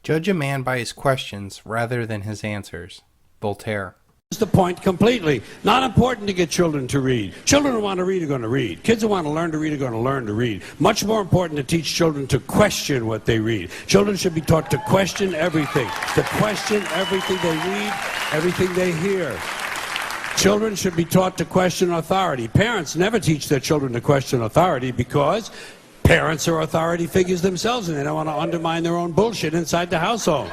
Judge a man by his questions rather than his answers. Voltaire. The point completely. Not important to get children to read. Children who want to read are going to read. Kids who want to learn to read are going to learn to read. Much more important to teach children to question what they read. Children should be taught to question everything. To question everything they read, everything they hear. Children should be taught to question authority. Parents never teach their children to question authority because parents are authority figures themselves and they don't want to undermine their own bullshit inside the household.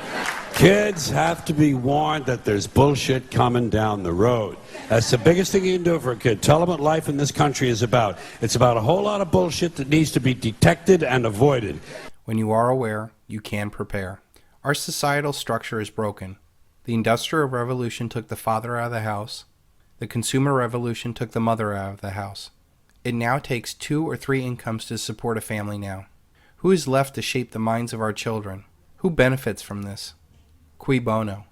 Kids have to be warned that there's bullshit coming down the road. That's the biggest thing you can do for a kid. Tell them what life in this country is about. It's about a whole lot of bullshit that needs to be detected and avoided. When you are aware, you can prepare. Our societal structure is broken. The Industrial Revolution took the father out of the house. The Consumer Revolution took the mother out of the house. It now takes 2 or 3 incomes to support a family now. Who is left to shape the minds of our children? Who benefits from this? Cui bono?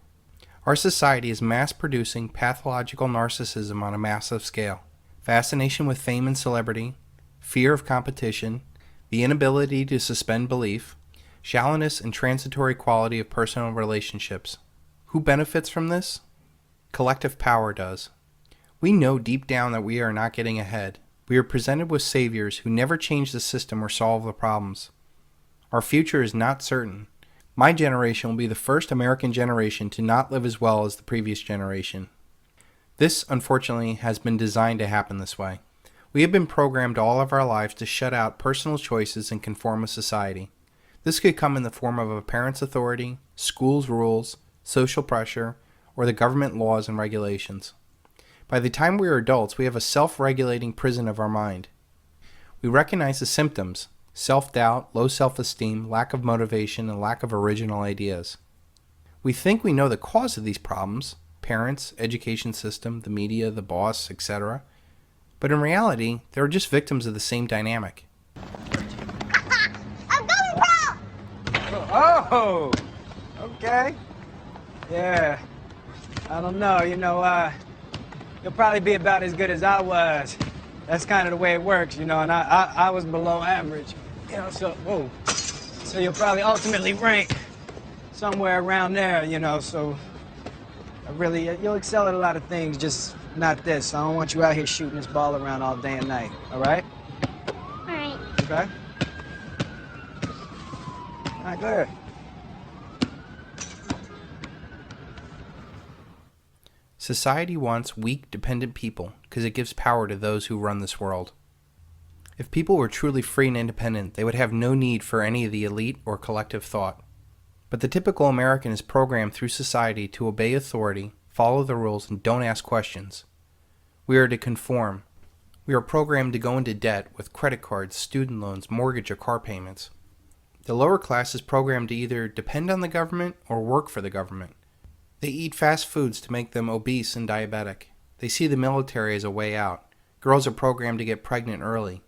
Our society is mass-producing pathological narcissism on a massive scale. Fascination with fame and celebrity, fear of competition, the inability to suspend belief, shallowness and transitory quality of personal relationships. Who benefits from this? Collective power does. We know deep down that we are not getting ahead. We are presented with saviors who never change the system or solve the problems. Our future is not certain. My generation will be the first American generation to not live as well as the previous generation. This, unfortunately, has been designed to happen this way. We have been programmed all of our lives to shut out personal choices and conform with society. This could come in the form of a parent's authority, school's rules, social pressure, or the government laws and regulations. By the time we are adults, we have a self-regulating prison of our mind. We recognize the symptoms: self-doubt, low self-esteem, lack of motivation, and lack of original ideas. We think we know the cause of these problems: parents, education system, the media, the boss, etc. But in reality, they are just victims of the same dynamic. I'm going, bro! Oh, okay. Yeah, I don't know, you'll probably be about as good as I was. That's kind of the way it works, and I was below average, so you'll probably ultimately rank somewhere around there, so you'll excel at a lot of things, just not this. I don't want you out here shooting this ball around all day and night, all right? All right. Okay? All right, go ahead. Society wants weak, dependent people because it gives power to those who run this world. If people were truly free and independent, they would have no need for any of the elite or collective thought. But the typical American is programmed through society to obey authority, follow the rules, and don't ask questions. We are to conform. We are programmed to go into debt with credit cards, student loans, mortgage, or car payments. The lower class is programmed to either depend on the government or work for the government. They eat fast foods to make them obese and diabetic. They see the military as a way out. Girls are programmed to get pregnant early.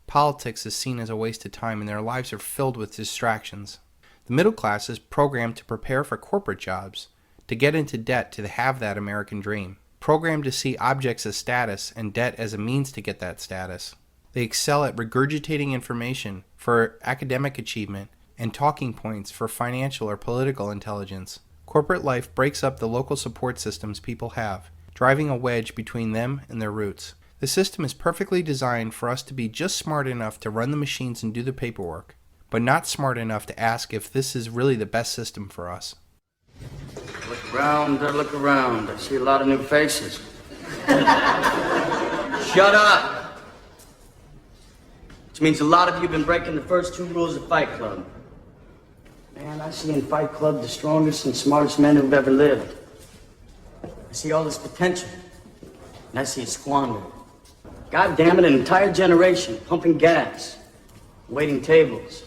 Politics is seen as a waste of time, and their lives are filled with distractions. The middle class is programmed to prepare for corporate jobs, to get into debt to have that American dream. Programmed to see objects as status and debt as a means to get that status. They excel at regurgitating information for academic achievement and talking points for financial or political intelligence. Corporate life breaks up the local support systems people have, driving a wedge between them and their roots. The system is perfectly designed for us to be just smart enough to run the machines and do the paperwork, but not smart enough to ask if this is really the best system for us. Look around. I see a lot of new faces. Shut up! Which means a lot of you have been breaking the first 2 rules of Fight Club. Man, I see in Fight Club the strongest and smartest men who've ever lived. I see all this potential, and I see it squandered. God damn it, an entire generation pumping gas, waiting tables,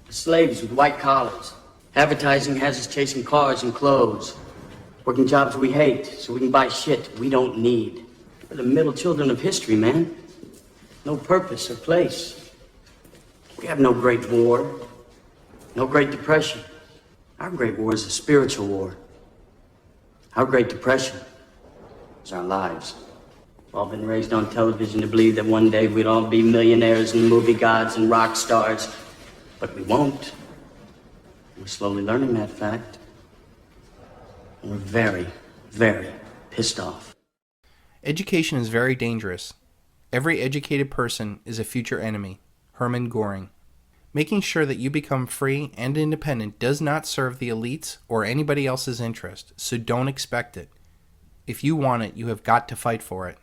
slaves with white collars. Advertising has us chasing cars and clothes, working jobs we hate so we can buy shit we don't need. We're the middle children of history, man. No purpose or place. We have no great war. No Great Depression. Our Great War is a spiritual war. Our Great Depression is our lives. We've all been raised on television to believe that one day we'd all be millionaires and movie gods and rock stars. But we won't. We're slowly learning that fact. And we're very, very pissed off. Education is very dangerous. Every educated person is a future enemy. Hermann Göring. Making sure that you become free and independent does not serve the elites or anybody else's interest, so don't expect it. If you want it, you have got to fight for it.